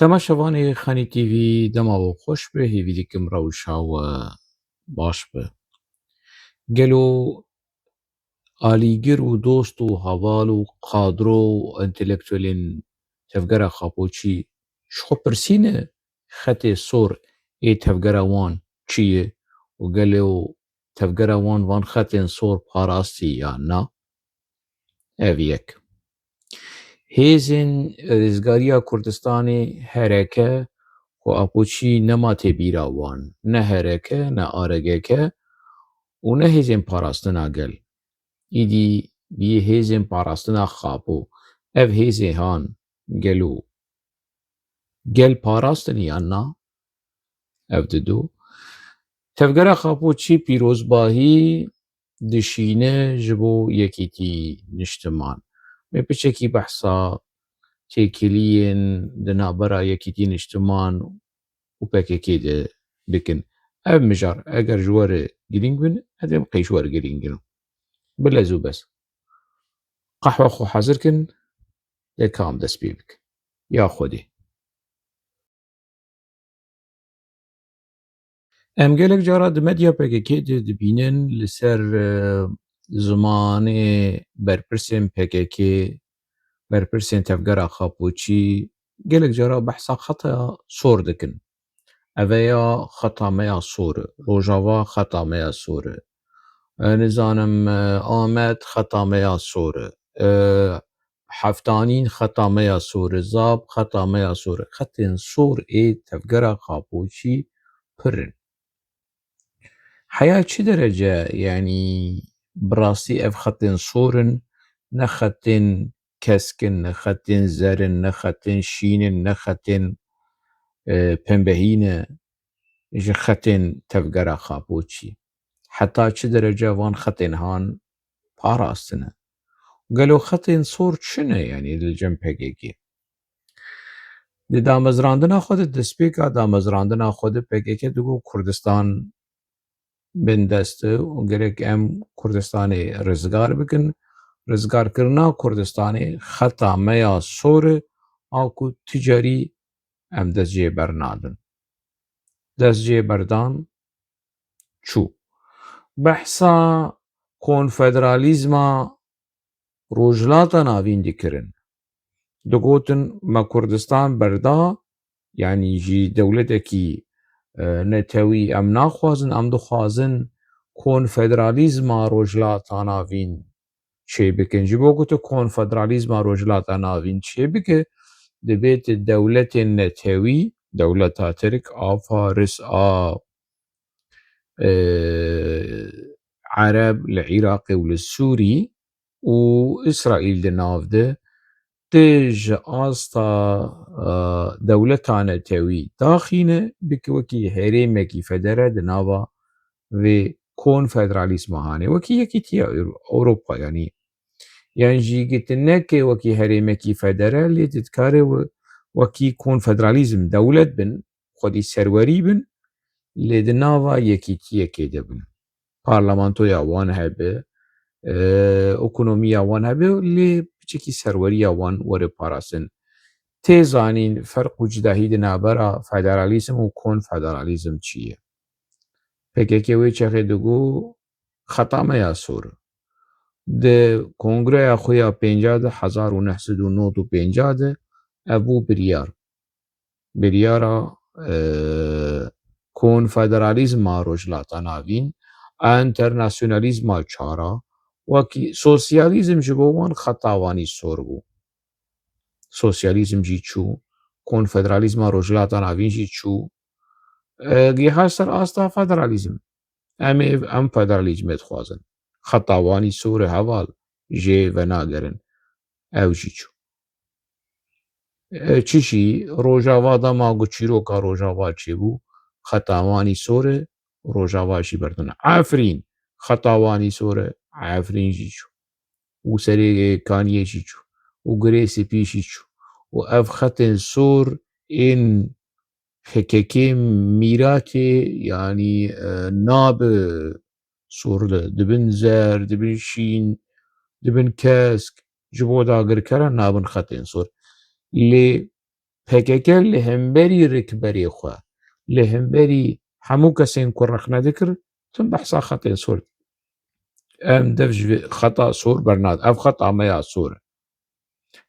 تەماشەوانێ خانی تیڤی دەماوە خۆش بێ هێویدیکم ڕەوشاوە باش بە گەلۆ ئالیگر و دۆست و هەواڵ و قادرۆ و ئەنتەلەکتوێلین تەڤگەرە خاپۆچی شخۆ پرسینە خەتێ سۆر ئێ تەڤگەرە وان چییە و گەلێ و تەڤگەرە وان خەتێن سۆر پاراستی یان نا. ئەڤ یەک هێزên Rêzgariya Kurdistanê herêke ku apûçî nema têbîra wan, ne herêke ne aregeke û ne hêzên parastina gel. Îdî bîyê hêzên parastina Xapû. Ev hêzê han gelo gel parastin yan na? Ev di du. Tevgera Xapûçî pîrozbahî dişîne ji bo yekîtî niştiman. Mê piçekî behsa têkiliyên di navbera yekîtî niştiman û PKK de dikin. Ev mijar eger ji we re girîng bin, ez ê qey ji we re girîng bin. Bilez û bes. Qehwa xwe hezir kin, lê kam dest pê bike. Ya Xwedê. Em gelek cara di medya PKK de dibînin li ser zimanê berpirsên PKK, berpirsên tevgera Xapûçî gelek cara behsa xeta sor dikin. Eveya xeta me ya sor e, Rojava xeta me ya sor e, nizanim Amed xeta me ya sor e, Heftanîn xeta me ya sor e, Zab xeta me ya sor e. Xetên sor ê tevgera Xapûçî pir in. Heya çi derece yanî bi rastî ev xetên sor in, ne xetên keskin, ne xetên zerin, ne xetên şînin, ne xetên pembehîn e ji xetên tevgera Xapûçî. Heta çi derece van xetên han parastin e. Gelo xetên sor çi ne yanî li cem PKK? Di damezrandina xwe de destpêka damezrandina xwe de PKK digot Kurdistan bin dest e û gerek em Kurdistanê rizgar bikin. Rizgarkirina Kurdistanê xeta me ya sor e a ku ticarî em dest jê bernadin. Dest jê berdan çû. Behsa konfederalîzma Rojhilata Navîn dikirin. Digotin me Kurdistan berda yanî jî dewletekî netewî em naxwazin, em dixwazin konfederalîzma Rojhilata Navîn çêbikin. Ji bo ku tu konfederalîzma Rojhilata Navîn çêbike, dibête dewletên netewî, dewleta Tirk a Faris a Ereb li Iraqê û li Sûrî û İsraîl di nav de tê ji asta dewleta netewî daxîne bike wekî herêmekî federe di nava vê konfederalîzma hanê. Wekî Yekîtiya Ewropa yanî. Yan jî gitin neke wekî herêmekî federe lê dikare wekî konfederalîzm dewlet bin, xwedî serwerî bin lê di nava yekîtiyekê de bin. Parlamentoya wan hebe, ekonomiya wan hebe lê piçekî serweriya wan were parastin. Tê zanîn ferq û cudahî di navbera federalîzm û konfederalîzm çi ye. PKK wê çexê digot xeta me ya sor e. Di kongreya xwe ya pênca de 1995 de ev bû biryar. Biryara konfederalîzma Rojhilata Navîn a internasyonalîzma çara wekî sosyalîzm ji bo wan xeta wanî sor bû. Sosyalîzm jî çû, konfederalîzma Rojhilata Navîn jî çû, giha ser asta federalîzm. Em federalîzmê dixwazin. Xeta wanî sor e heval jê venagerin. Ew jî çû. Çişî Rojava dema ku çîroka Rojava çêbû, xeta wanî sor e, Rojava jî berdine. Efrîn xeta wanî sor e, Efrîn jî çû. û serê Kaniyê jî çû û girê Spî jî çû û ev xetên sor ên PKK mîratê yanî nabe sor de. Dibin zer, dibin şîn, dibin kesk ji bo dagirkeran nabin xetên sor. Lê PKK li hemberî rêkberê xwe li hemberî hemû kesên ku rexne dikir tim behsa xetên sor em dev ji vê xeta sor bernadin ev xeta me ya sor e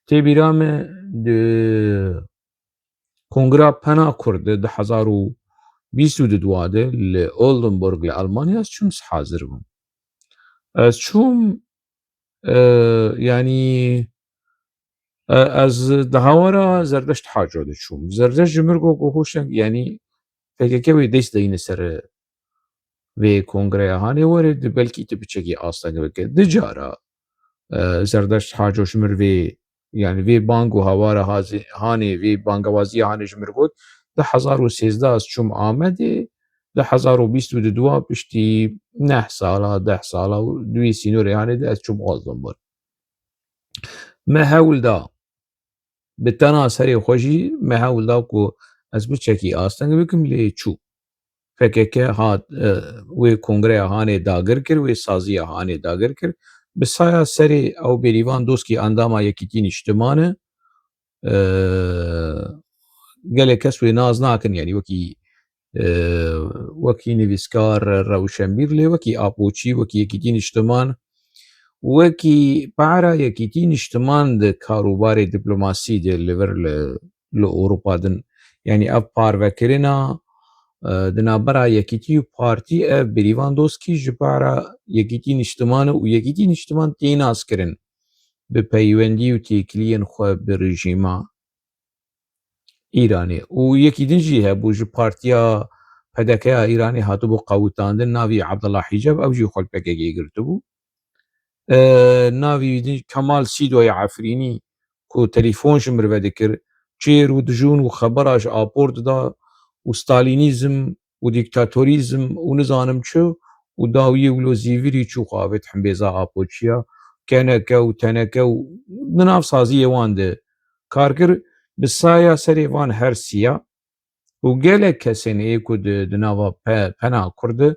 tê bîra me di Kongreya Pena Kurd di 2022 de li Oldenburg li Almanya ez çûm hazir bûm. Ez çûm yanî ez di hawara Zerdeşt Haco de çûm. Zerdeşt ji mir got ku hoşeng yanî PKK wê dest dayîne ser vê kongreya hanê were di belkî tu biçekî astenge bike. Di cara Zerdeşt Haco ji mir vê yani vê bang û hawara hanê vê bangewaziya hanê ji mir got di 2013 ez çûm Amedê di 2022 piştî 9 sala 10 sala û di wî sînorê hanê de ez çûm Oldenburg. Me hewl da bi tena serê xwe jî me hewl da ku ez biçekî astenge bikim lê çû. PKK hat wê kongreya hanê dagir kir wê saziya hanê dagir kir bi saya serê ew bêrîvan doskî endama Yekîtî Nîştiman e gelek kes wê naz nakin yanî wekî nivîskar rewşenbîr lê wekî apoçî wekî Yekîtî Nîştiman wekî para Yekîtî Nîştiman di karûbarê dîplomasî de li vir li Ewropa din yanî ev parvekirina di navbera Yekîtî û partî ev bêrîvan doskî ji para Yekîtî Nîştiman û Yekîtî Nîştiman tê nazkirin bi peywendî û têkiliyên xwe bi rejîma Îranê û yekî din jî hebû ji partiya PDKya Îranê hatibû qewitandin navî Ebdullah Hicab ew jî xwe li PKKyê girtibû. Navî din Kemal Sîdoya Efrînî ku telîfon ji mir vedikir çêr û dijûn û xebera ji apor dida û Stalînîzm û dîktatorîzm û nizanim çi û dawiyê wilo zîvirî çû xwe avêt himbêza apoçiya keneke û teneke û di nav saziyê wan de kar kir bi saya serê van her sîya û gelek kesên heye ku di nava Pena Kurd de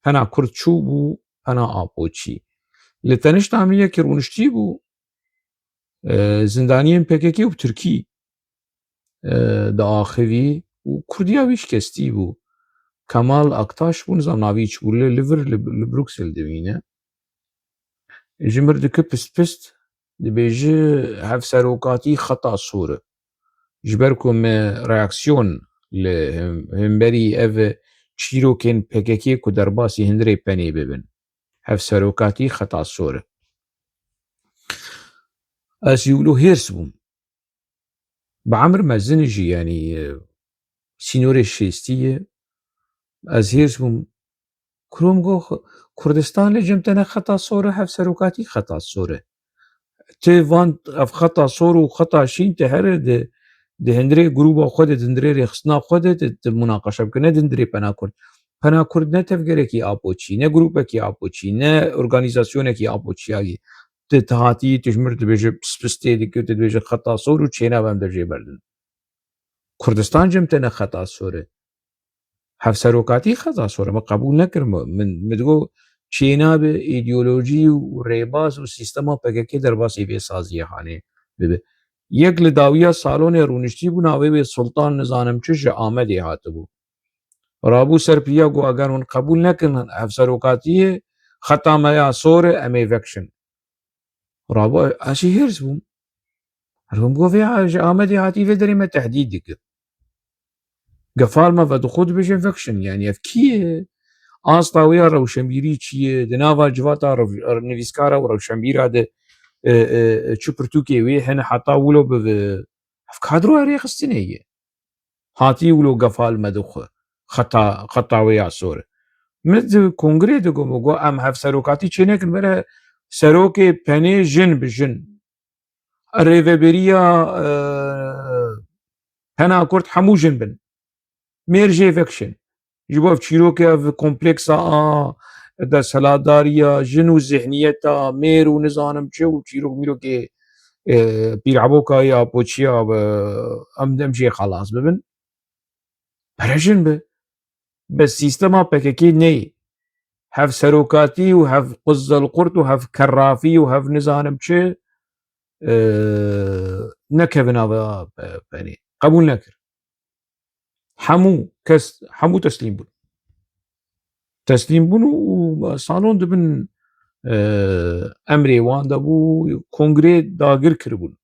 Pena Kurd çû bû Pena Apoçî. Li tenişta min yekî rûniştî bû zindaniyên PKK û Tirkî di axivî û Kurdiya wî şikestî bû. Kemal Aktaş bû nizam navî çi bû li vir li Bruxelles dibîne. Ji mir dike pist pist dibêje hevserokatî xeta sor e ji ber ku me reaksiyon li hemberî ev çîrokên PKK ku derbasî hundirê penê bibin. Hevserokatî xeta sor e. Ez jî wilo hêrs bûm. Bi Emir Mezinî jî yanî sînorê şêstî ye ez hêrs bûm kurom got Kurdistan lê cem te ne xeta sor e hevserokatî xeta sor e. Tê van ev xeta sor û xeta şîn te here di hundirê grûpa xwe de di hundirê rêxistina xwe de tu munaqeşe bike ne di hundirê Pena Kurd. Pena Kurd ne tevgerekî apoçî ne grûpekî apoçî ne organîzasyonekî apoçiyayî tu hatiyî tu ji mir dibêje pist pistê dike tu dibêje xeta sor û çênev em dercê berdin. Kurdistan cem te ne xeta sor e. Hevserokatî xeta sor e me qebûl nekirime min digot çênavê îdeolojî û rêbaz û sîstema PKK derbasî vê saziyê hanê bibe. Yek li dawiya salonê rûniştî bû navê wê Sultan nizanim çi ji Amedê hatibû. Rabû serpîya got eger hûn qebûl nekin hevserokatiyê xeta me ya sor e em ê vekişin. Rabû ez jî hêrs bûm. Hûn got vê ji Amedê hatî vê derê me tehdît dike. Gefal me vedixwe dibêje vekişin yanî ev kî ye? Asta wê ya rewşenbîrî çi ye? Di nava civata nivîskara û rewşenbîra de çi pirtûkê wê hene heta wilo bi ev kadroya rêxistinê ye. Hatî wilo gefal me dixwe xeta wê ya sor e. Min di kongrê de got em hevserokatî çê nekin were serokê penê jin bi jin. Rêveberiya Pena Kurd hemû jin bin. Mêrjê vekişin. Ji bo ev çîrokê ev kompleksa a desthilatdariya jin û zihniyeta mêr û nizanim çi û çîrok mîrokê pîrhebokayê apoçiya em jê xelas bibin pere jin be. Bi sîstema PKK neyê. Hevserokatî û hev quzelqurt û hev kerrafî û hev nizanim çi nekeve nava penê. قبول نكر حمو كس حمو تسليم بون وصالون دبن امري وان دبو كونغري داگر كربون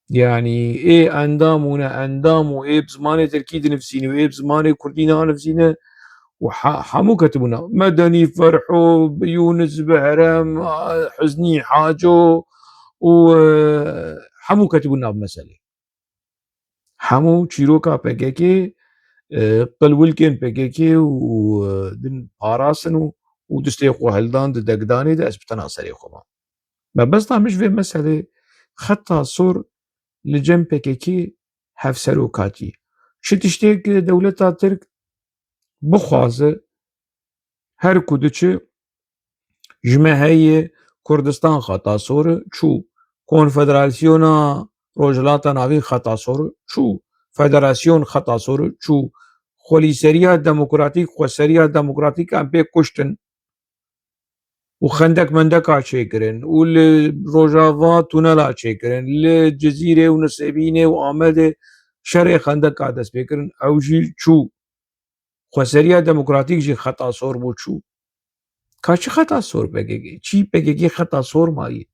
يعني ايه اندامونا اندام وايه بزمانه تركيد نفسيني وايه بزمانه كردينا نفسينا وحمو كتبونا مدني فرحو يونس بهرم حزني حاجو وحمو كتبونا بمسألة حمو تشيروكا بكيكي قلولكن بكيكي ودن باراسن ودستي خو هلدان دقداني دا اسبتنا سري خوما ما بس مش في مسألة خطا صور لجم بكيكي هف سروكاتي شو تشتيك دولتا ترك بخوازه هر کودچه جمهوری کردستان خطا سور چو کنفدراسیونا روجلاتا ناوی خطا سور چو فدراسیون خطا سور چو خلیسریا دموکراتیک خسریا دموکراتیک ام پی کشتن و خندق مندق آچه کرن و روجاوا تونل آچه کرن لجزیره و نسبینه و آمده شرع خندق آدس بکرن او جی چو خسریا دموکراتیک جی خطا سور بو چو كاشي خطأ صور PKK چی PKK خطأ صور مایی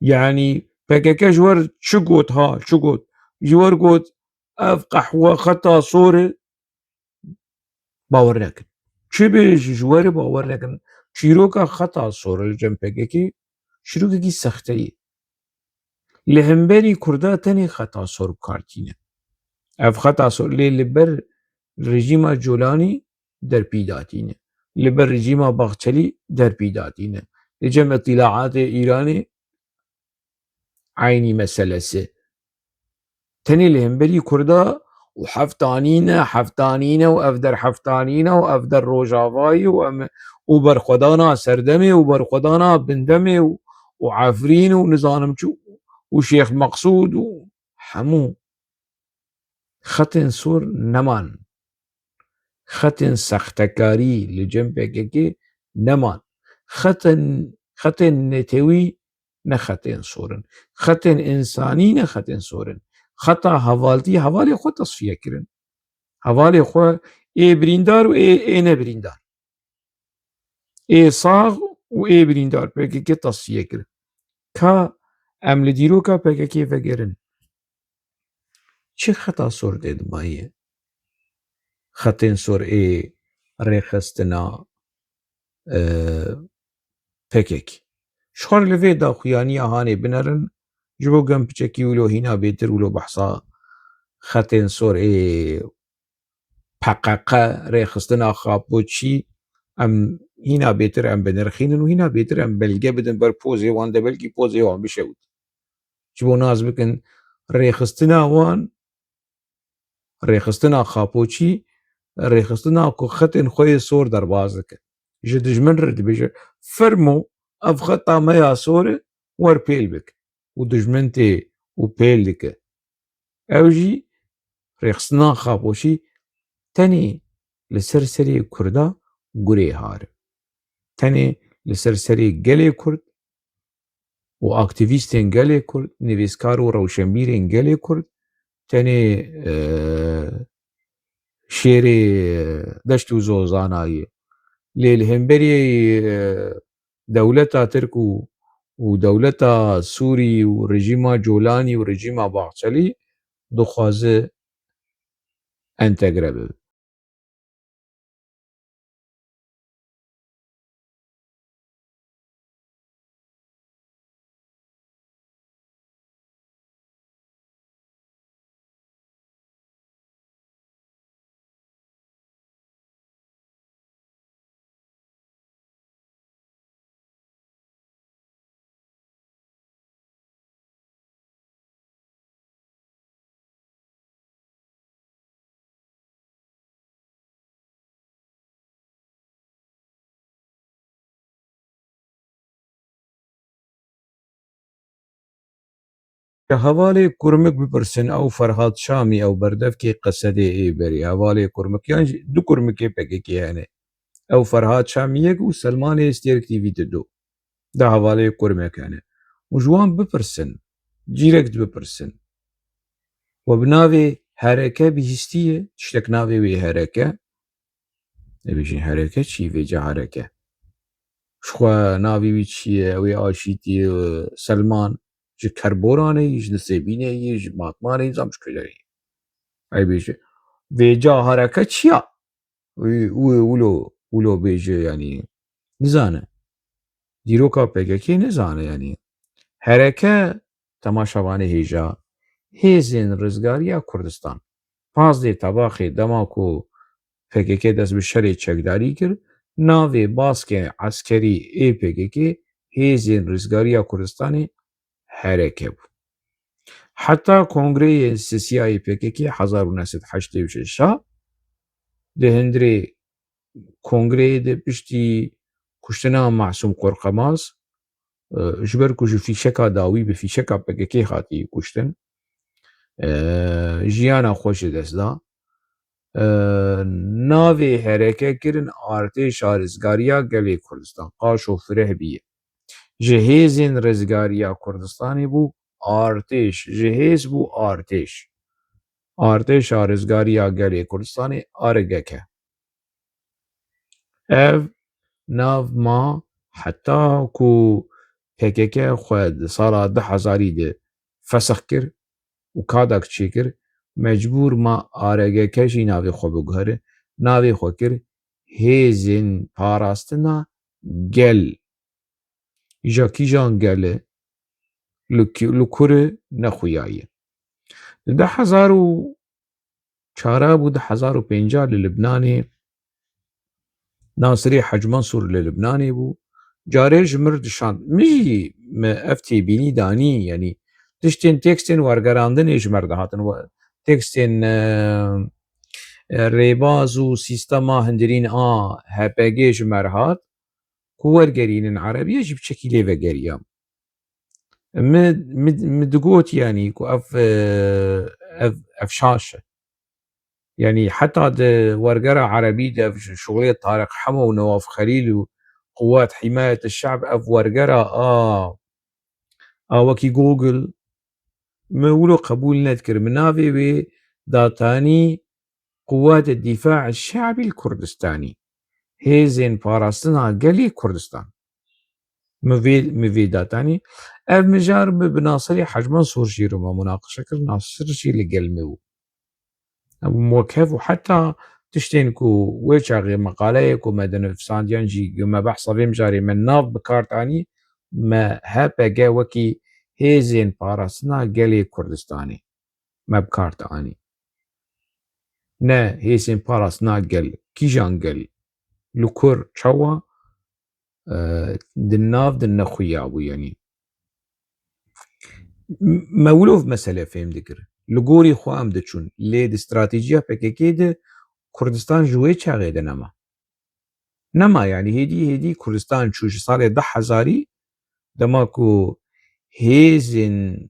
يعني PKK جوار شو قوت ها شو قوت جوار قوت اف قحوة خطأ صور باور نكن چی بيش جوار باور نكن چیروکا خطأ صور الجم PKK شروع کی سخته لهمبري كردا تاني خطأ صور كارتينه اف خطأ صور لبر رژیم جولانی در پیداتینه لبر رژیم باغچلی در پیداتینه لجم اطلاعات ایرانی عيني مسلسة تاني لهمبري كردا وحفتانينا وأفدر حفتانينا وأفدر روجافاي وبرخدانا سردمي وبرخدانا بندمي وعفرين ونظامشو وشيخ مقصود وحمو خطن صور نمان خطن سختكاري لجنبك نمان خطن نتوي نخطن صورن خطن إنساني نخطن صورن خطا هوالتي هوالي خو تصفية كرن هوالي خو اي بريندار و اي نبريندار اي صاغ و اي بريندار بكي تصفية كرن كا عمل ديروكا بكي فكرن چه خطا صور ديد مايه خطن صور اي ريخستنا پکک شخور لفه دا خویانی آهانه بنرن جبو گم پچکی ولو هینا بیتر ولو بحثا خطین سور پقاقا ریخستنا خوابو چی ام هینا بیتر ام بنرخینن و هینا بیتر ام بلگه بدن بر پوزی وان ده بلگی پوزی وان بشود جبو ناز بکن ریخستنا وان ریخستنا خوابو چی ریخستنا کو خطین خوی سور در بازکه جدجمن رد بيجي فرمو افخطا ما ياسور ور بيلبك ودجمنتي وبيلك اوجي ريخصنا خابوشي تاني لسرسري كردا قري هار تاني لسرسري قلي كرد واكتيفيستين قلي كرد نيفيسكارو روشنبيرين قلي كرد تاني شيري دشتو زوزاناي للهمبري دولتا تركو ودولتا سوري ورجيما جولاني ورجيما باغچلي دخوازه انتگره ببه هوالي كرمك ببرسن او فرهاد شامي او بردفكي قصدي اي بري هوالي كرمك يعني دو كرمكي بكيكي يعني او فرهاد شاميك وسلمان استيرك تي في تدو ده هوالي كرمك يعني وجوان ببرسن جيركت ببرسن وبناوي هەرەکە بihîstiyê tiştek navê wê hereke dibêjin hereke çi vêca hereke xwe navê wî çi ye ew ê aşîtiye Selman ji Kerboranê yî ji Nisêbînê yî ji Matmanê yî zam ji kulerê ew bêje vêca hereke çi ya wilo bêje yanî nizane dîroka PKK nizane yanî hereke temaşevanê hêja Hêzên Rizgariya Kurdistan Pazdê tebaxê dema ku PKK dest bi şerê çekdarî kir navê baskê eskerî ê PKK Hêzên Rizgariya Kurdistanê hereke bû heta Kongreyê Siyasî PKK 1986 di hundirê Kongreyê de piştî kuştina Masûm Qorxemaz ji ber ku ji fîşeka dawî bi fîşeka PKK hatiye kuştin jiyana xwe ji dest da navê hereke kirin Artêşa Rizgariya Gelê Kurdistan qaş û firehbî ji Hêzên Rizgariya Kurdistanê bû artêş ji hêz bû artêş Artêşa Rizgariya Gelê Kurdistanê arigek e ev nav ma heta ku PKK xwe di sala 2000 de fesix kir û kadak çêkir mecbûr ma aregeke jî navê xwe biguhere navê xwe kir Hêzên Parastina Gel îja kîjan gel e li kur e nexuya ye di 2004 bû 2050 li Libnanê Nasirê Hecmansûr li Libnanê bû carê ji mir dişand min jî ev têbînî danî yanî tiştên tekstên wergerandinê ji me re dihatin tekstên rêbaz û sîstema hindirîn a HPG ji me re hat ku wergerînin erebî jî bi çekî lê vegeriyam min digot yanî ku ev şaş e yanî heta di wergera erebî de şoxulê Tariq Hemo û Nawaf Xelîl û Quwat Himayet Şeab ev wergera a wekî Google min wilo qebûl nedikir min navê wê datanî Quwat Dîfaê Şeabî Kurdistanî Hêzên Parastina Gelê Kurdistan min vê datanî ev min jar bi Nasirê Hecmansûr jî re me münaqeşe kir Nasir jî li gel me bû wek hev û heta tiştên ku wê çaxê meqaleyek ku me dinivîsandiyan jî me behsa vê mijarê me nav bikardanî me HPG wekî Hêzên Parastina Gelê Kurdistanê me bikar danî ne Hêzên Parastina Gel kîjan gel li kur çawa di nav di nexuya bû yanî me wilo mesele fêm dikir li gorî xwe em diçûn lê di stratêjiya PKK de Kurdistan ji wê çaxê de nema yanî hêdî Kurdistan çû ji salê 2000 dema ku hêzên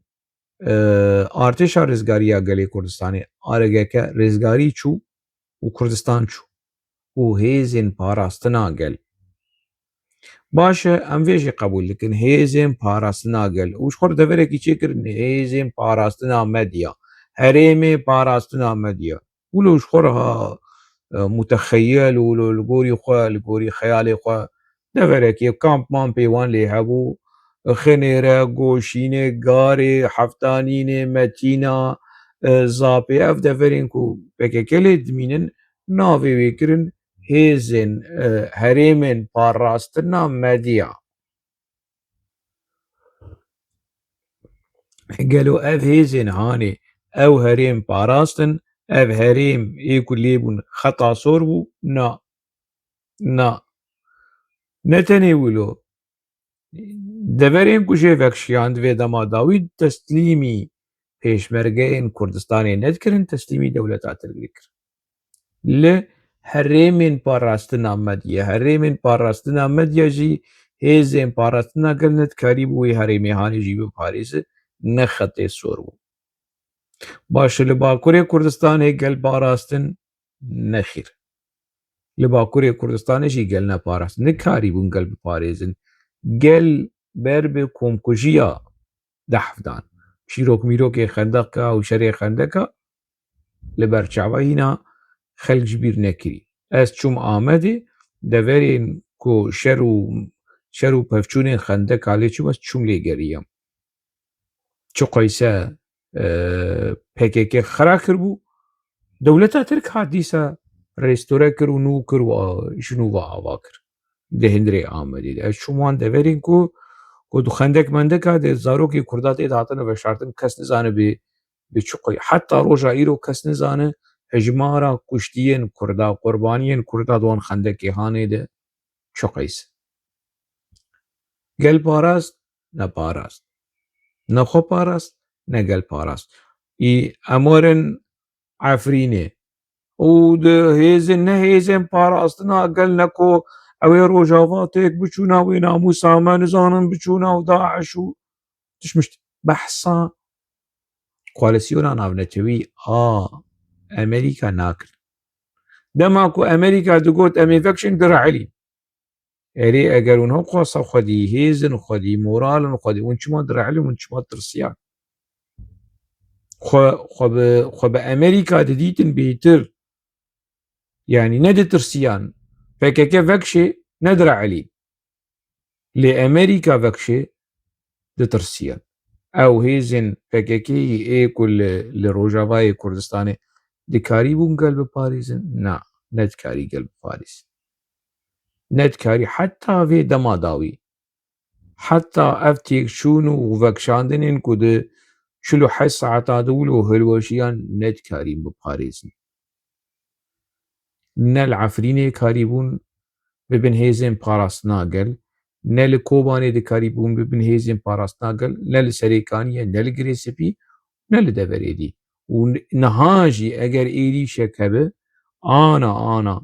Artêşa Rizgariya Gelê Kurdistanê aregeke rêzgarî çû û Kurdistan çû û Hêzên Parastina Gel baş e em vê jî qebûl dikin Hêzên Parastina Gel û ji xwe re deverekî çêkirin Hêzên Parastina Medya Herêmê Parastina Medya wilo ji xwe re ha mutexeyel û li gorî xwe li gorî xeyalê xwe deverekî kamp mampê wan lê hebû Xinê re Goşînê Garê Heftanînê Metîna Zapê ev deverên ku PKK lê dimînin navê wê kirin Hêzên Herêmên Parastina Medya gelo ev hêzên hanê ew herêm parastin ev herêm ê ku lêbûn xeta sor bû ne tenê wilo deverên ku jê vekşiyand vê dema dawî teslîmî pêşmergeyên Kurdistanê nedikirin teslîmî dewleta Tirkî dikirin li Herêmên Parastina Medya Herêmên Parastina Medya jî Hêzên Parastina Gel nedikarî bi wê herêmê hanê jî biparêze ne xetê sor bû baş e li Bakurê Kurdistanê gel parastin ne xîr li Bakurê Kurdistanê jî gel neparastin nikarî bûn gel biparêzin gel ber bi komkujiya dehf dan شیرۆک میرۆکێ خەندەقکە و شەرێ خەندەکە لەبەر چاوە هینا خەلک بیر نەکری ئەس چوم ئامەدێ دەڤەرێن کۆ شەر و پەفچوونێن خەندەکا لێ چوومە چوم لێگەریەم چ قەیسە پێکێکێ خرا کردبوو دەولەتا ترک هات دیسە ڕێستۆرە کرد و نو کرد و ژنووە ئاوا کرد دە هێندرێ ئامەدێ ئەس چوومان دەڤەرێن کۆ دو خەندەک مەندەکا دێ زارۆکی کووردا تێ هاتنە بەشارتن کەس نزانە بێ چ قەی حتا ڕۆژا ئیرۆ کەس نزانە هەژمارا کوشتیên کووردا قوربانیên کووردا دوان خەندەکێ هانێ de çi qeys gel parast ne parast nexwe parast ne gel parast î em werin Efrînê û di hêzin ne hêzên parastina gel neko ew ê Rojava têk biçûna wê namûsa me nizanin biçûna û Daeş û tişt behsa koalîsyona navnetewî a Amerîka nakirin dema ku Amerîka digot em ê vekişin direhilîn erê eger hûn xwasta xwedî hêzin xwedî moralin xwedî hûn çima direhilin hûn çima tirsiyan xwe bi Amerîka didîtin bêhtir yanî neditirsiyan PKK vekişê nedirehilîn lê Amerîka vekişê ditirsiyan ew hêzên PKKyê ê ku li Rojavayê Kurdistanê dikarî bûn gel biparêzin na nedikarî gel biparêzin nedikarî heta vê dema dawî heta ev têkçûn û vekişandinên ku di 48 saeta dûl û hilweşiyan nedikarîn biparêzin ne li Efrînê karî bûn bibin hêzên parastina gel ne li Kobanê dikarî bûn bibin hêzên parastina gel ne li Serêkaniyê ne li Girêsipî ne li Deverêdî û niha jî eger êrîşek hebe ana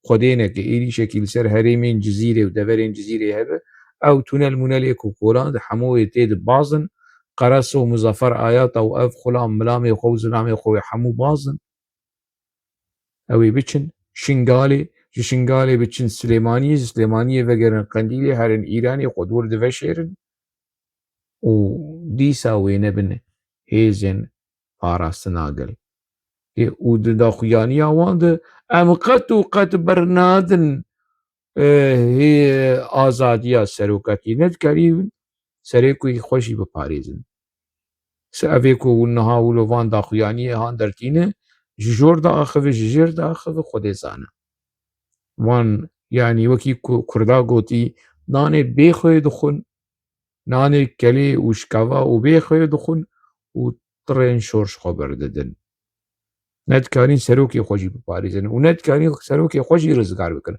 xwedênekê êrîşekî li ser herêmên Cizîrê û deverên Cizîrê hebe ew tunel munelê ku kolan di hemûyê tê dibazin Qeres û Muzaffer Ayata û ev xulam milamê xwe û zilamê xwe wê hemû bazin ew ê biçin Şingalê ji Şingalê biçin Silêmaniyê ji Silêmaniyê vegerin Qendîlê herin Îranê xwe dûr diveşêrin û dîsa wê nebin hêzên parastina gel û di daxuyaniya wan de em qet û qet bernadin azadiya seroketî nedikarîn serokê xwe jî biparêzin evê ku hûn niha li van daxuyaniyê han dertîne ji jor diaxive ji jêr diaxive xwedê zane wan yanî wekî ku Kurda gotî nanê bêxwe dixwin nanê kelê û şikeva û bêxwe dixwin û tirên şorş xwe berdidin nedikarîn serokê xwe jî biparêzin û nedikarîn serokê xwe jî rizgar bikin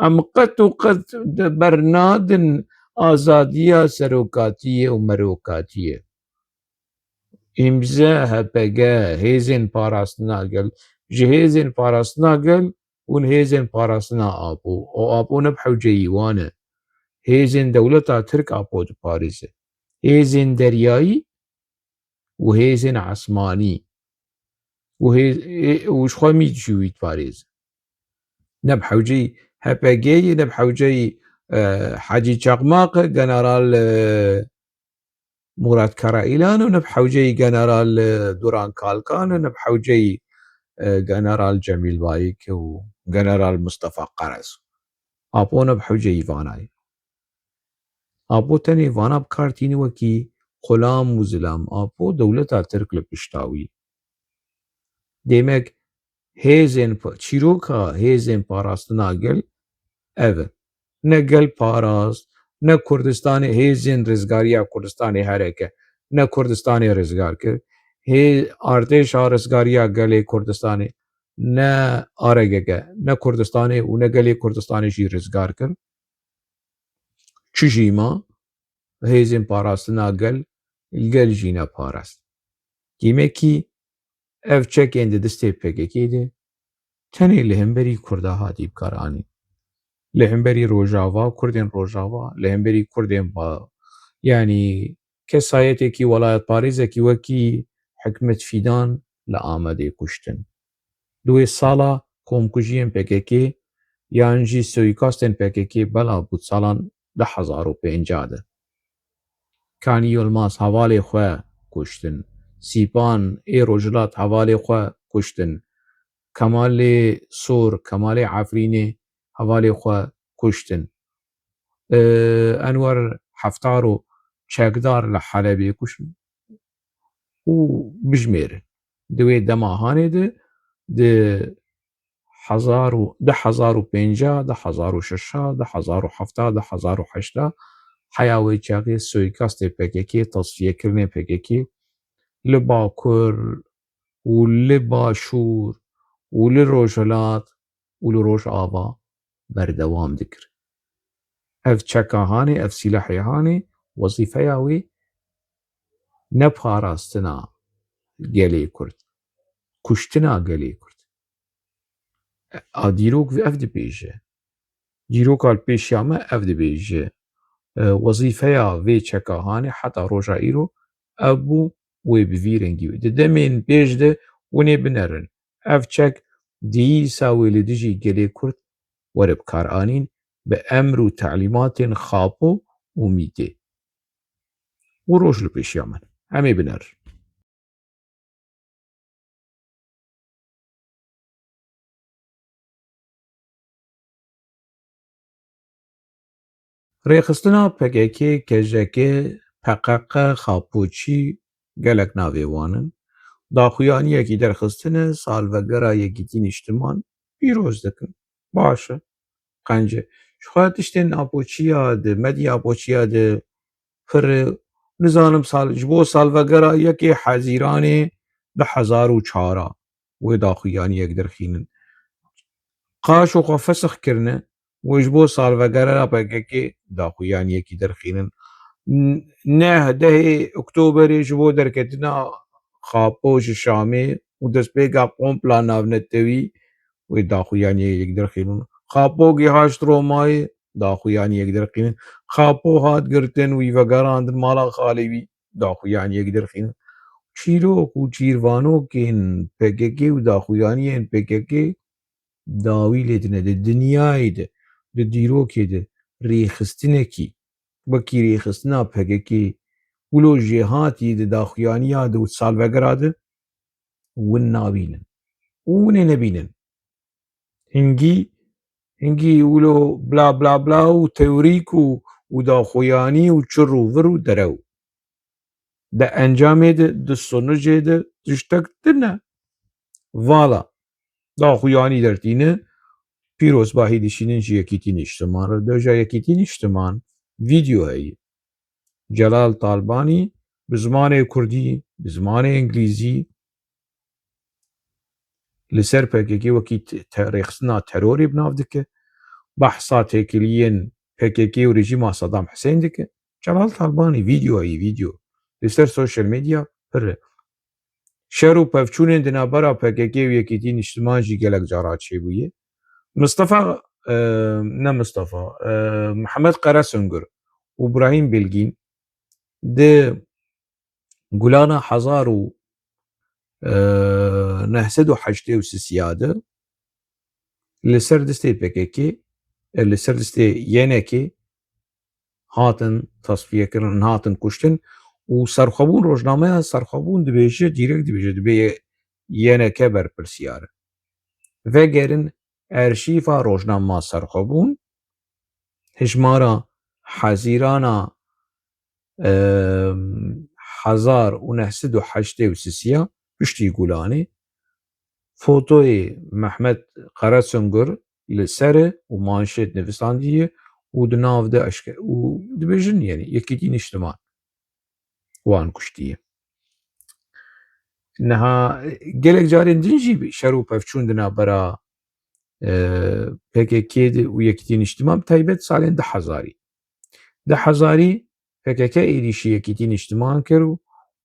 em qet û qet bernadin azadiya serokatiyê û merokatiyê îmze HPG hêzên parastina gel ji hêzên parastina gel hûn hêzên parastina Apo û Apo ne bi hewceyî wan e hêzên dewleta Tirk Apo diparêze hêzên deryayî û hêzên esmanî û ji xwe mî jî wî diparêze ne bi hewceyî HPGyê ne bi hewceyî Hecî Çaqmaq e General Murad Karaîlan û ne bi hewceyî General Duran Kalkan e ne bi hewceyî General Cemîl Bayik û General Mustefa Qeres Apo ne bi hewceyî vana ye Apo tenê vana bikartîne wekî xulam û zilam Apo dewleta Tirk li pişta wî demek hêzên çîroka hêzên parastina gel ev e ne gel parast ne Kurdistanê hêzên rizgariya Kurdistanê hereke ne Kurdistanê rizgar kir artêşa rizgariya gelê Kurdistanê ne RGG ne Kurdistanê û ne gelê Kurdistanê jî rizgar kir çi jî ma hêzên parastina gel jî ne parast dîmekî ev çekên di distê PKKyê de tenê li hemberî Kurda hatî bikaranîn li hemberî Rojava Kurdên Rojava li hemberî Kurdên yanî kesayetێkî welatparêzekî wekî Hikmet Fîdan li Amedê kuştin duê sala komkujiyên PKK yan jî suîkastên PKK bela bû salan 2050 de Kanî Yilmaz hevalê xwe kuştin سیپان روجلات هەواڵێ خوا کوشتن کەمالێ سۆر کەمالێ عافرینێ هەواڵێ خوا کوشتن ئەنوەر هەفتار و چەکدار لە حەلەبێ کوشتن و بژمێرن دوێ دەماهانێ د 10,050 10,060 10,070 10,080 حیاوەی چاقی سۆیکاستێ پێکێکی تەسفیەکردنێ پێکێکی لە باکوور و لە باشوور و لە ڕۆژهەلات و لە ڕۆژئاوا بەردەوام دەکرد ئەف چەکەهانێ ئەف سیلەحێهانێ وەزیفەیا وێ نەپاراستنا گەلێ کورد کوشتنا گەلێ کورد دیرۆک ئەف دەبێژە دیرۆکال پێشیامە ئەف دەبێژە وەزیفەیا vê çekahanê heta roja îro ev bû wê bi vî rengî di demên pêş de hûnê binerin ev çek dîsa wê li dijî gelê Kurd were bikaranîn bi emr û telîmatên xapo û mîtê û roj li pêşiya min em ê binerin rêxistina PKK kejekê PQQ xapoçî gelek navê wan in daxuyaniyekî derxistine salvegera Yekîtîn Nîştiman pîroz dikin baş e qence ji xwe tiştên apoçiya di medya apoçiya de pir nizanim ji bo salvegera yekê hezîranê 2004 wê daxuyaniyek derxînin qaş û xwe fesix kirine wê ji bo salvegera PKK daxuyaniyekî derxînin neh dehê Oktoberê ji bo derketina xapo ji Şamê û destpêka kompla navnetewî wê daxuyaniyek derxînin xapo gîhaşt Romayê daxuyaniyek derxînin xapo hat girtin wî vegerandin mala xalê wî daxuyaniyek derxînin çîrok û çîrvanokên PKK û daxuyaniyên PKK dawî lê dine di dinyayê de di dîrokê de rêxistinekî wekî rêxistina PKK wilo jêhatî di daxuyaniya de û salvegera de win nabînin û hûnê nebînin hingî wilo bla bla bla û teorîk û daxuyanî û çir û vir û derew di encamê de di sonucê de tiştek tune vala daxuyanî dertîne pîrozbahî dişînin ji Yekîtîn Nîştiman re deja Yekîtîn Nîştiman vîdyo heye Celal Talbanî bi zimanê Kurdî bi zimanê İngilîzî li ser PKK wekî rêxistina terorê bi nav dike behsa têkiliyên PKK û rejîma Sedam Hüseyn dike Celal Talbanî vîdyo heye vîdyo li ser sosyal medya pir e şer û pevçûnên di navbera PKK û Yekîtîn Nîştiman jî gelek cara çêbûye Mihemed Qeresungir û Brahîm Bilgîn di gulana 1983 de li ser destê PKK li ser destê yenekê hatin tasfiyekirin hatin kuştin û serxwebûn rojnameya serxwebûn dibêje dîrek dibêje dibe yeneke berpirsiyar e vegerin erşîfa rojnama serxwebûn hejmara hezîrana 1983 piştî gulanê fotoyê Mihemed Qeresungir li ser e û manşet nivîsandiye û di nav de û dibêjin yenî Yekîtîn Nîştiman wan kuştiye niha gelek carên din jî şer û pevçûn di navbera PKK û Yekîtîn Nîştiman bi taybet salên 2000 PKK êrişî Yekîtîn Nîştiman kir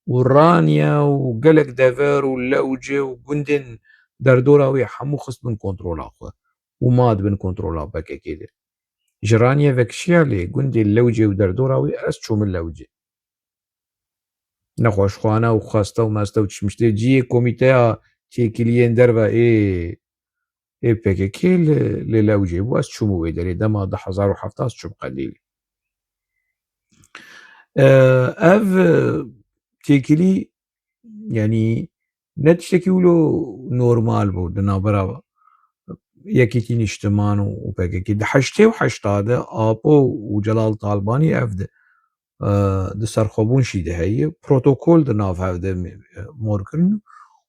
û raniye û gelek dever û lewce û gundên derdora wê hemû xist bin kontrola xwe û mat bin kontrola PKK de ji raniye vekişiya lê gundê lewcê û derdora wê ez çûmin lewcê nexweşxane û xeste û meste û çişmiştê ciyê komîteya têkiliyên derve ê PKK li lewcê bû ez çûm wê derê dema 2007 ez çûm qedêlê ev têkilî يعني ne tiştekî wilo normal bû di navbera yekîtî niştiman û PKK. Di heştê û heştadê Apo û Celal Talbanî ev di serxwebûn jî de heye protokol di nav hev de mor kirin.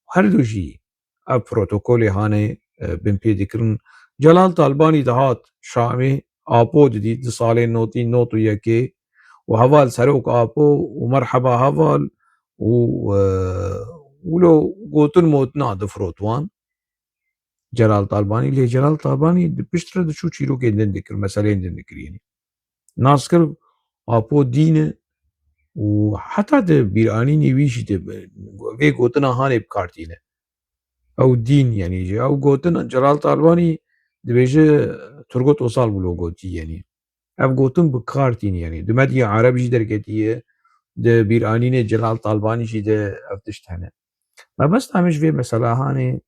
Her du jî ev protokolê hane bin pê dikirin. Celal Talbanî dihat Şamê Apo didî di salên notî not û yekê û heval serok Apo û merheba heval û wilo gotin motina difirot wan. Celal Talbanî lê Celal Talbanî di pişt re diçû çîrokên din dikir, meseleyên din dikir yenî. Nas kir Apo dîne û heta di bîranînê wî jî de vê gotina hanê bikartîne. Ew dîn yenî ji ew gotin Celal Talbanî dibêje Turgut Osal wilo gotî yenî. Ev gotin bikartîne yenî. Di medyaya Erebî jî derketiye, di bîranînê Celal Talbanî jî de ev tişt hene. Mebesta me ji vê meselehanê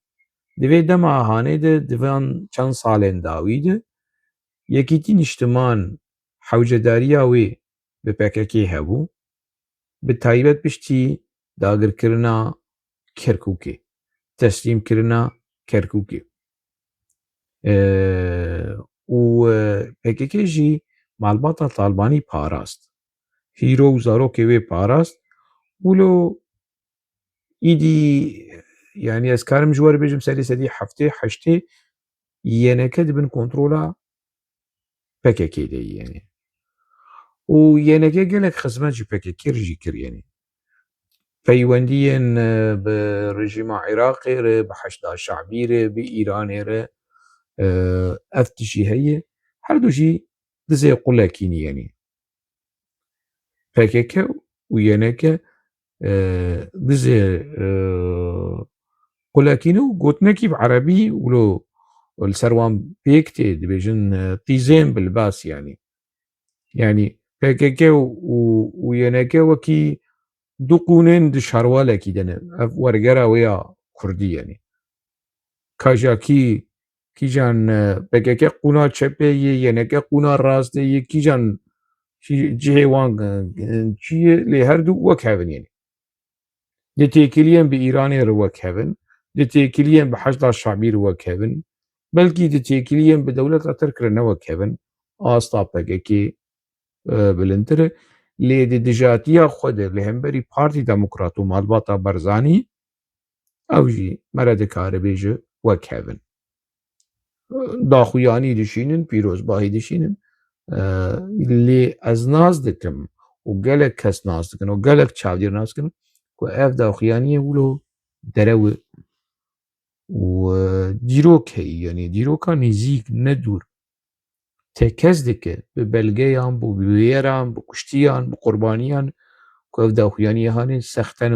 di vê dema hanê de di van çend salên dawî de yekîtî niştiman hewcedariya wê bi PKK hebû, bi taybet piştî dagirkirina Kerkûkê, teslîmkirina Kerkûkê. û PKK jî malbata Talbanî parast. Hîro û zarokê wê parast. Wilo îdî yani ez karim ji we re bêjim serê sedî heftê heştê yeneke dibin kontrola PKK de yenî. û yeneke gelek xizmet ji PKK re jî kir yenî. Peywendiyên bi rejîma Iraqê re, bi Heşda Şeعبî re, bi Îranê re ev tişî heye. Her du jî dizê qulekî yenî. PKK û yeneke dizê qulekî û gotinekî bi Erebî wilo li ser wan pêk tê dibêjin tîzên bilbas yanî. Yani PKK û yeneke wekî du qûnên di şerwalekî de ne. Ev wergera wê ya Kurdî yenî. Kajakî kîjan PKK qûna çepê yê, yeneke qûna rastê yê, kîjan cihê wan çi ye lê her du wek hevin yenî. Di têkiliyên bi Îranê re wek hevin, di têkiliyên bi Heşda Şeعبî re wek hevin, belkî di têkiliyên bi dewleta Tirk re ne wek hevin. Asta PKK bilindtir e. Lê di dijatiya xwe de li hemberî Partî Demokrat û malbata Barzanî ew jî mere dikare bêje wek hevin. Daxuyanî dişînin, pîrozbahî dişînin lê ez naz dikim û gelek kes naz dikin û gelek çavdîr naz dikin ku ev daxuyaniyê wilo derew e û dîrok heyî yenî dîroka nêzik ne dûr tekez dike bi belgeyan bi wêran, bi kuştiyan, bi qurbaniyan ku ev daxuyaniyê hanê sexten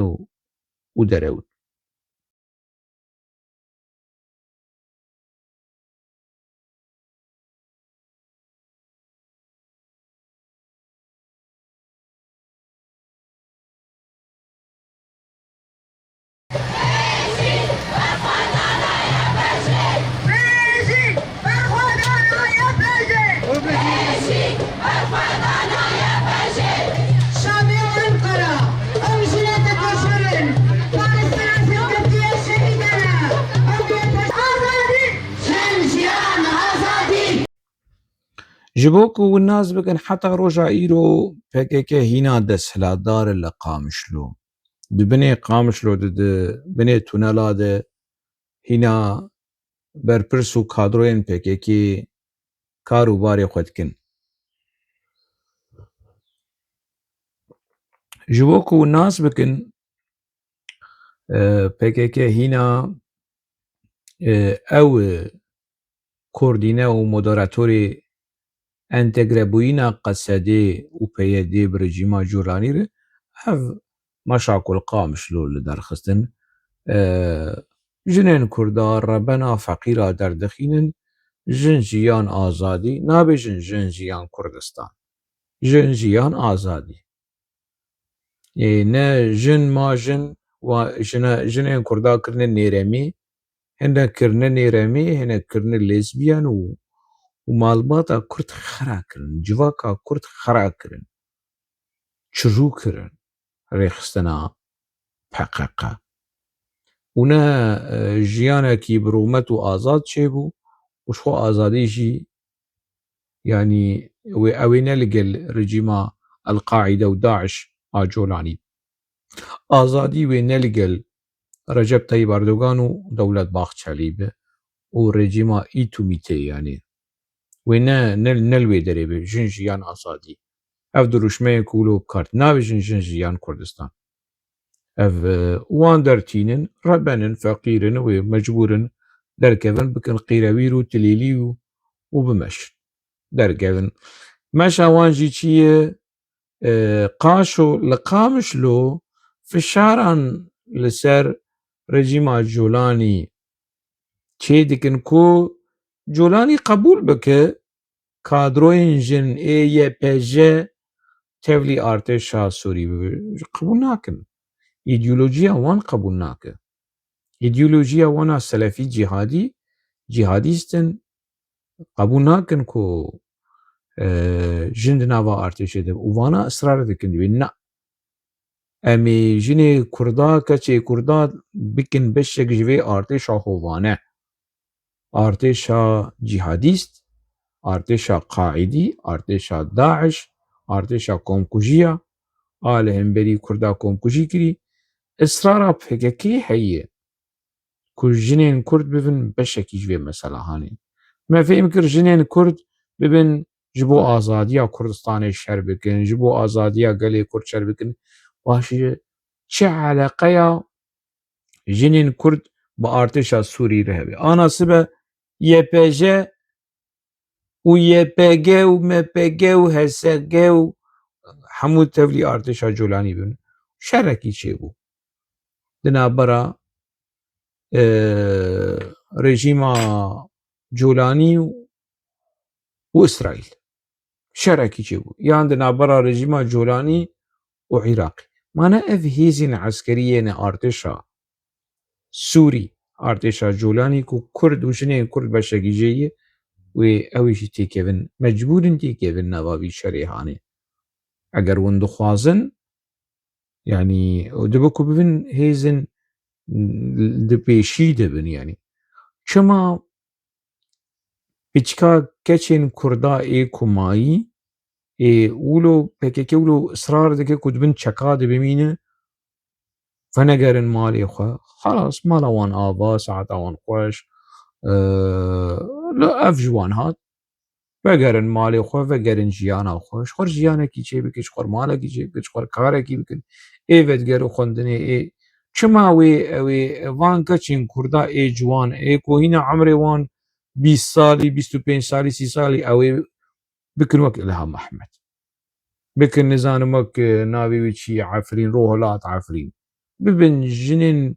û derew. Ji bo ku hûn naz bikin heta roja îro PKK hîna desthilatdar e li Qamişlo. Di binê Qamişlo de di binê tunela de hîna berpirs û kadroyên PKK kar û barê xwe dikin. Ji bo ku hûn nas bikin PKK hîna ew kordîne û moderatorê entegrebûyîna Qesedê û PYD bi rejîma Cûlanî re ev meşa ku li Qamişlo li derxistin jinên Kurda rebena feqîra derdixînin jin jiyan azadî nabêjin jin jiyan Kurdistan. Jin jiyan azadî. Ne jin ma jin jinên Kurda kirine nêremî, hinek kirine nêremî, hinek kirine lêsbiyan û malbata Kurd xera kirin, civaka Kurd xera kirin, çirû kirin rêxistina PKK ونا ژیانێکی برومەت و ئازاد چێبوو وشخۆ ئازادیژی يعني ئەوێنە لەگەل رژیما القاعدە و داعش ئاجۆلانی ئازادی وێنە لەگەل رەجەب تەیب ئەردۆغان و دەولەت باخچەلی بێ و رژیما ئیتومیتێ یانی وێنە نەلوێ دەرێبێ ژن ژیان ئازادی ئەف دروشمەیەک و لۆ بکات ناوێژن ژن ژیان کوردستان ئەف وان دەرتینن ڕەبەنن فەقیرن و مەجبورن دەرکەون بکەن قیرەویر و تلیلی و بمەش دەرکەون مەشە وانژی چییە قاش و لە قامشلۆ فشاران لەسەر رژیما جۆلانی چێ دکن کۆ جۆلانی قبول بکە کادرۆین ژن YPG تێڤلی ئارتێشا سووری قبول ناکن ئیدیۆلۆژیە وان قبول ناکە ئیدیۆلۆژیە وانە سەلەفی جیهادیستن قبول ناکن کۆ ژن ناوا ئارتێشێ دەب وانە ئەسرار دکن دوێ نا ئەمێ ژنێ کووردا کەچێ کووردا بکن بەشێک ji vê ئارتێشا هۆڤانە ئارتێشا جیهادیست ئارتێشا قاعیدی ئارتێشا داعش ئارتێشا کۆمکوژیە ئا لە هەمبەری کووردا کۆمکوژی کری ئسرارا PKK هەیە کو ژنێن کورد ببن بەشێکی ji vê مەسەلەهانê me fêm kir jinên kurd bibin ji bo azadiya Kurdistanê şer bikin ji bo azadiya gelê Kurd şer bikin başî çi eleqeya jinên Kurd bi artêşa Sûrî re hebe ana sibe YPG û YPG û MPG û HSG û hemû tevlî artêşa Colanî bibin şerekî çêbû di navbera rejîma Colanî û İsraîl şerekî çêbû yan di navbera rejîma Colanî û Iraqê mane ev hêzên eskeriyên artêşa Sûrî artêşa Colanî ku Kurd û jinên Kurd beşekî jê ye wê ew jî têkevin mecbûrin têkevin nava vî şerê hanê eger hûn dixwazin yanî dibe ku bibin hêzin di pêşî dibin yanî çima piçka keçên Kurda ê kumayî wilo PKK wilo ısrar dike ku dibin çeka dibimîne venegerin malê xwe xelas mala wan ava saeta wan xweş ev ji wan hat vegerin malê xwe vegerin jiyana xwe ji xwe jiyanekî çê bikin ji xwe malekî çê bikin ji xwe karekî bikin ê vedgerî xwendinê ê çima wê ew ê van keçên Kurda ê ciwan ê ku hîna emirê wan 20 salî 25 salî 30 salî ew ê bikin wek İlham Ehmed bikin nizanim wek navê wî çi ye Efrîn Rohilat Efrîn bibin jinên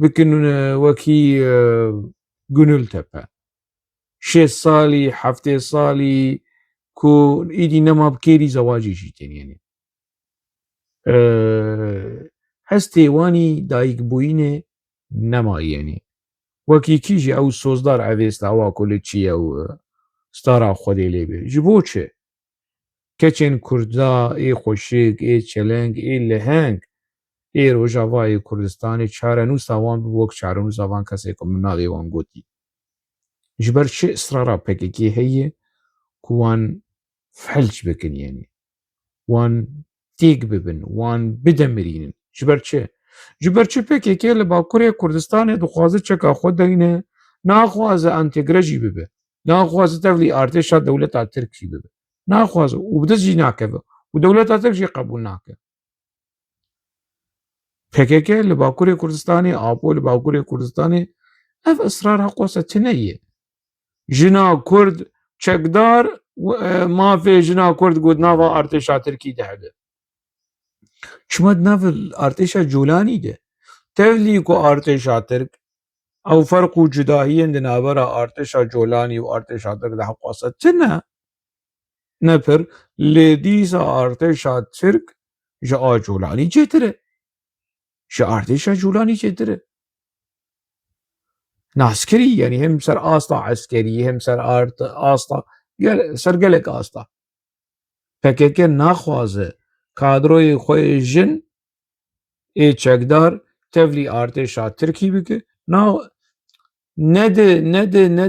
bikin wekî Gönültepe 6 salî 7 salî ku êdî nema bi kêrî zewacê jî tên yanî hestê wanî dayîkbûyînê nemayî yanî wekî kî jî ew sozdar evêsta ewa ku li çi ye û stara Xwedê lê bê ji bo çi keçên Kurda ê xweşik ê çeleng ê liheng ê Rojavayê Kurdistanê çarenûsa wan bibû wek çarenûsa van kesê ku min navê wan gotî ji ber çi ısrara PKK heye ku wan felç bikin yanî wan têk bibin wan bidemirînin ji ber çi ji ber çi PKK li Bakurê Kurdistanê dixwaze çeka xwe deyne naxwaze entegre jî bibe naxwaze tevlî artêşa dewleta Tirk jî bibe naxwaze û bi dest jî nakeve û dewleta Tirk jî qebûl nake PKK li Bakurê Kurdistanê Apo li Bakurê Kurdistanê ev ısrar heqwasa tune ye jina Kurd çekdar mafê jina Kurd got nava artêşa Tirkî de hebe çima di nav artêşa Colanî de tevlî ku artêşa Tirk ew ferq û cudahiyên di navbera artêşa Colanî û artêşa Tirk de heqwasa tune nepir lê dîsa artêşa Tirk ji a Colanî çêtir e ji artêşa Colanî çêtir e naskerî yanî hem ser asta eskerî hem ser asta ser gelek asta PKK naxwaze kadroyê xwe jin ê çekdar tevlî artêşa Tirkî bike ne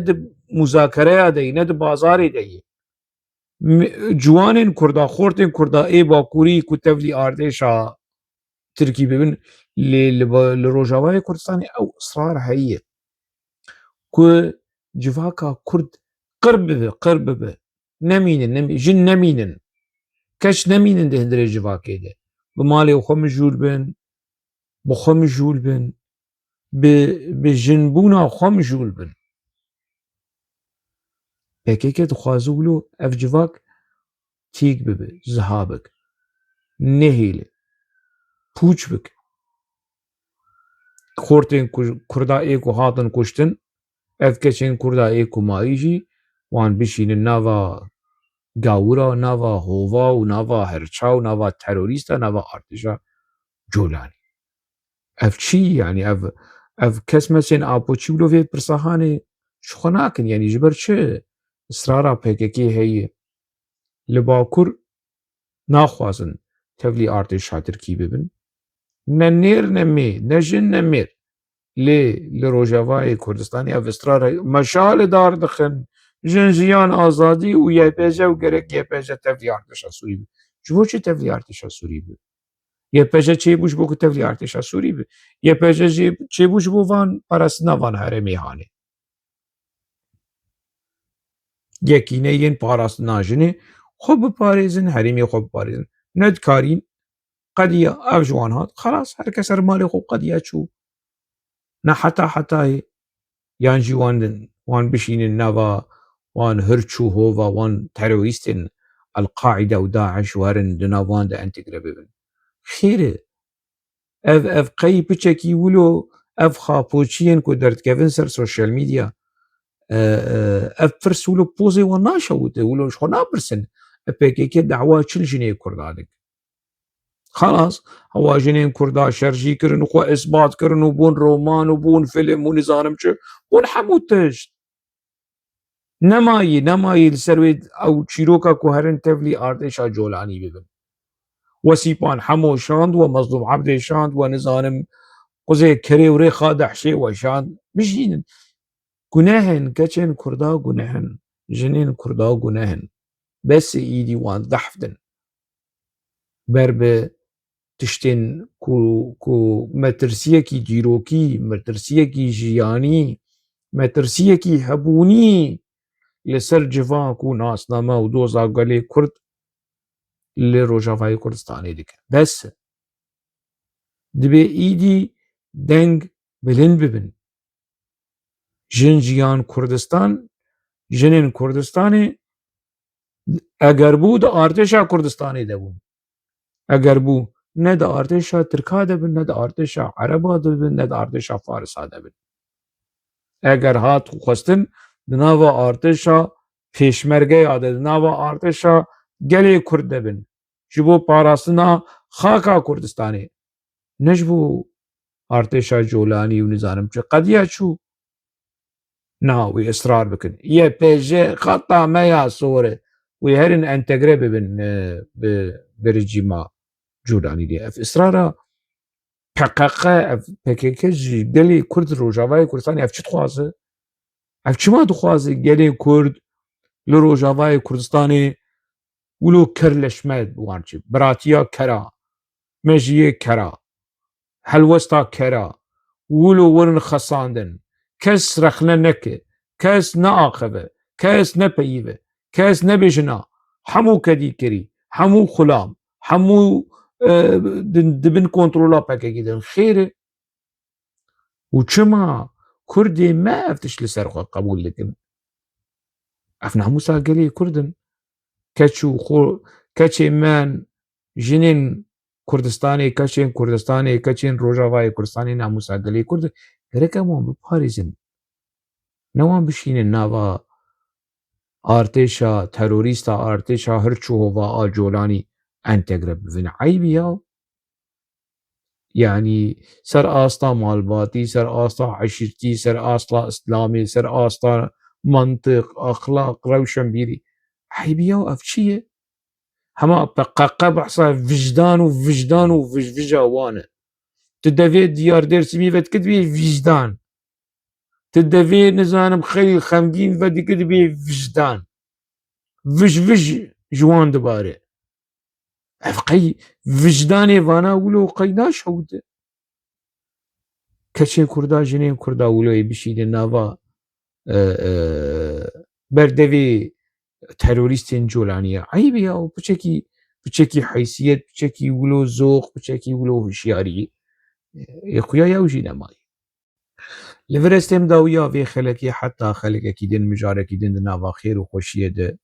di muzakareya de yî ne di bazarê de yî ciwanên Kurda xortên Kurda ê Bakurî ku tevlî artêşa Tirkî bibin li Rojavayê Kurdistanê ew israr heye ku civaka Kurd qir bibe nemînin jin nemînin keş nemînin di hundirê civakê de bi malê xwe mijûl bin bi xwe mijûl bin bi jinbûna xwe mijûl bin PKK dixwaze wilo ev civak tîk bibe ziha bike nehêle pûç bike xortên Kurda ê ku hatin kuştin ev keçên Kurda ê ku mayî jî wan bişînin nava gawûra nava hova û nava herça û nava terorîst e nava artêşa Colanî ev çi yanî ev kes mesên apoçî wilo vê pirsahanê ji xwe nakin yanî ji ber çi israra PKK heye li Bakur naxwazin tevlî artêşa Tirkî bibin ne nêr ne mê ne jin ne mêr lê li Rojavayê Kurdistanê ev israr heye meşa li dar dixin jin jiyan azadî û YPJ û gerek YPJ tevlî artêşa Sûrî bibe ji bo çi tevlî artêşa Sûrî bibe YPJ çêbû ji bo ku tevlî artêşa Sûrî bibe YPJ çêbû ji bo van parastina van herêmê hanê yekîne yên parastina jinê xwe biparêzin herêmê xwe biparêzin ne dikarîn qediya ev ji wan hat xelas her kes ser malê xwe qediya çû ne hetayê yan jî wan bişînin nava wan hirç û hova wan terorîstên Elqaîde û Daeş werin di nav wan de entegre bibin xêr e ev qey piçekî wilo ev xapoçiyên ku derdikevin ser sosyal medya ev pirs wilo pozê wan naşewite wilo ji xwe napirsin PKK dewa çil jinê Kurda dike xelas hewa jinên Kurda şerjî kirin û xwe isbat kirin û bûn roman û bûn film û nizanim çi bûn hemû tişt nemayî li ser wê ew çîroka ku herin tevlî artêşa Colanî bibin wesîpan hemû şand we Mezlûm Ebdê şand we nizanim quzê Kirê û Rêxa Dehşê we şand bijînin gunehên keçên Kurda gunehin jinên Kurda gunehin besî êdî wan dehf din ber bi tiştên ku me tirsiyekî dîrokî me tirsiyekî jiyanî me tirsiyekî hebûnî li ser civan ku nasname û doza gelê Kurd li Rojavayê Kurdistanê dike bes e dibe êdî deng bilind bibin jin jiyan Kurdistan jinên Kurdistanê eger bû di artêşa Kurdistanê de bûn eger bû ne di artêşa Tirka de bin ne di artêşa Ereba de bin ne di artêşa Farisa de bin eger hat xwestin di nava artêşa pêşmergeya de di nava artêşa gelê Kurd de bin ji bo parastina xaka Kurdistanê ne ji bo artêşa Colanî û nizanim çi qediya çû na wê israr bikin YPJ xeta me ya sor e wê herin entegre bibin bi rejîma Colanî de ev israra PKK ji gelê Kurd Rojavayê Kurdistanê ev çi dixwaze ev çima dixwaze gelê Kurd li Rojavayê Kurdistanê wilo kirleşme wan çi biratiya kera mejiyê kera helwesta kera wilo werin xesandin kes rexne neke kes neaxive kes nepeyîve kes nebêjina hemû kedî kirî hemû xulam hemû dibin kontrola PKK de xêr e û çima Kurdê me ev tişt li ser xwe qebûl dikin ev namusa gelê Kurd in keç û keçê me jinên Kurdistanê keçên Kurdistanê keçên Rojavayê Kurdistanê namusa gelê Kurd in gerek em wan biparêzin ne wan bişînin nava artêşa terorîsta artêşa hirç û hova a Colanî entegre bibin eybî ya yanî ser asta malbatî ser asta eşîrtî ser asta îslamê ser asta mantiq axlaq rewşenbîrî eybî ya ev çi ye hema PKK behsa vicdan û vicdan û vijvija wan e Tu devê diyar Dêrsimî ve dikiribî vicdan. Tu devê nizanim xeyl xemgîn ve dikiribî vicdan. Vij ji wan dibare. Ev qey vicdanê vana wilo qey naşewite. Keçên Kurda, jinên Kurda wiloyê bişînin nava berdevê terorîstên Colaniyê. Eyb e ya piçekî heysiyet, piçekî wilo zoq, piçekî wilo hişyarî. Xuya yew jî nemayê. Li vir estêm dawiya vê xelekê heta xelekekî din mijarekî din di nava xêr û xweşiyê de